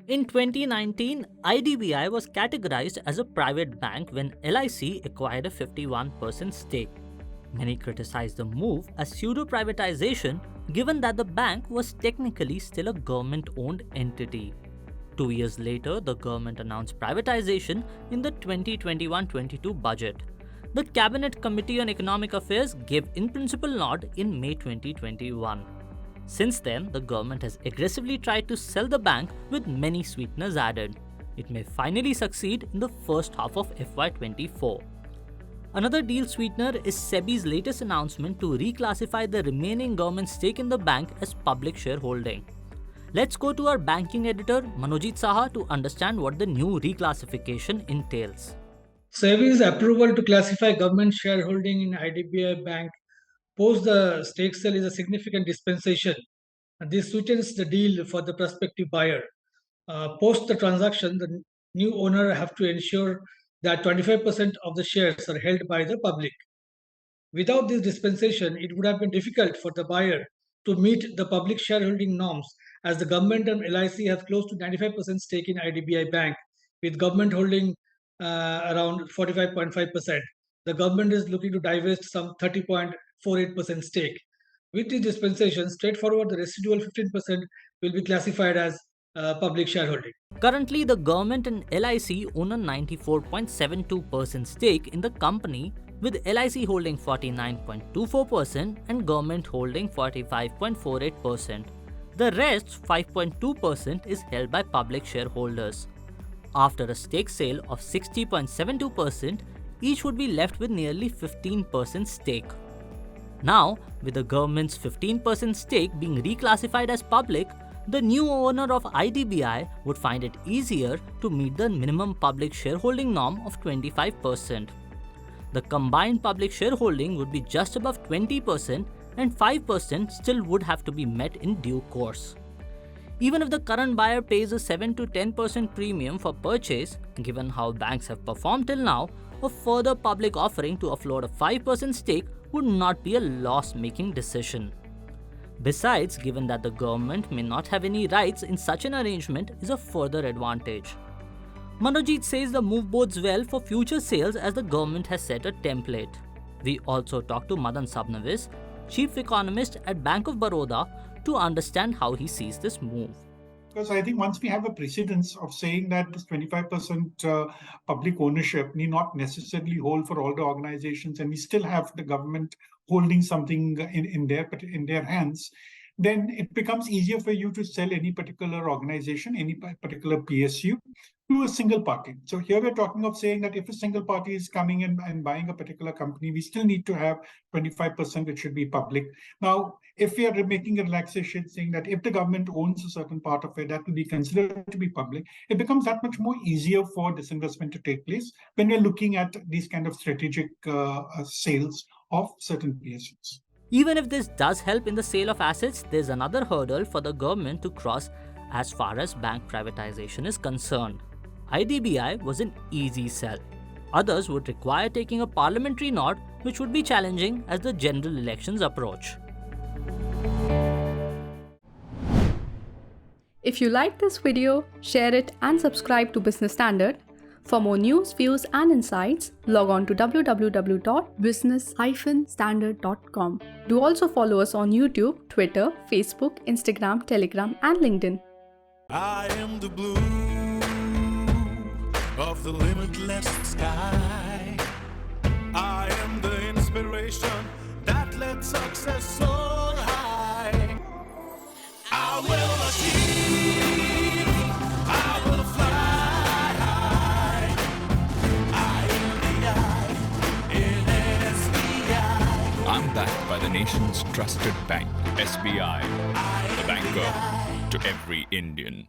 In 2019, IDBI was categorized as a private bank when LIC acquired a 51% stake. Many criticized the move as pseudo-privatization given that the bank was technically still a government-owned entity. 2 years later, the government announced privatization in the 2021-22 budget. The Cabinet Committee on Economic Affairs gave in-principle nod in May 2021. Since then, the government has aggressively tried to sell the bank with many sweeteners added. It may finally succeed in the first half of FY24. Another deal sweetener is Sebi's latest announcement to reclassify the remaining government stake in the bank as public shareholding. Let's go to our banking editor Manojit Saha to understand what the new reclassification entails. Sebi's approval to classify government shareholding in IDBI Bank post the stake sale is a significant dispensation. This sweetens the deal for the prospective buyer. Post the transaction, the new owner have to ensure that 25% of the shares are held by the public. Without this dispensation, it would have been difficult for the buyer to meet the public shareholding norms as the government and LIC have close to 95% stake in IDBI Bank, with government holding around 45.5%. The government is looking to divest some 30.48% stake. With this dispensation, straightforward, the residual 15% will be classified as public shareholding. Currently, the government and LIC own a 94.72% stake in the company, with LIC holding 49.24% and government holding 45.48%. The rest, 5.2%, is held by public shareholders. After a stake sale of 60.72%, each would be left with nearly 15% stake. Now, with the government's 15% stake being reclassified as public, the new owner of IDBI would find it easier to meet the minimum public shareholding norm of 25%. The combined public shareholding would be just above 20%, and 5% still would have to be met in due course. Even if the current buyer pays a 7 to 10% premium for purchase, given how banks have performed till now, a further public offering to offload a 5% stake would not be a loss-making decision. Besides, given that the government may not have any rights in such an arrangement is a further advantage. Manojit says the move bodes well for future sales as the government has set a template. We also talked to Madan Sabnavis, Chief Economist at Bank of Baroda, to understand how he sees this move. Because I think once we have a precedence of saying that this 25% public ownership need not necessarily hold for all the organizations, and we still have the government holding something in their hands, then it becomes easier for you to sell any particular organization, any particular PSU to a single party. So here we're talking of saying that if a single party is coming in and buying a particular company, we still need to have 25%, which should be public. Now, if we are making a relaxation saying that if the government owns a certain part of it, that will be considered to be public, it becomes that much more easier for disinvestment to take place when we're looking at these kind of strategic sales of certain PSUs. Even if this does help in the sale of assets, there's another hurdle for the government to cross as far as bank privatization is concerned. IDBI was an easy sell. Others would require taking a parliamentary nod, which would be challenging as the general elections approach. If you like this video, share it and subscribe to Business Standard. For more news, views and insights, log on to www.business-standard.com. Do also follow us on YouTube, Twitter, Facebook, Instagram, Telegram and LinkedIn. I am the blue of the limitless sky. I am the inspiration that led success soar high. I will achieve, I will fly high. I am the I in SBI. I'm backed by the nation's trusted bank, SBI, the banker to every Indian.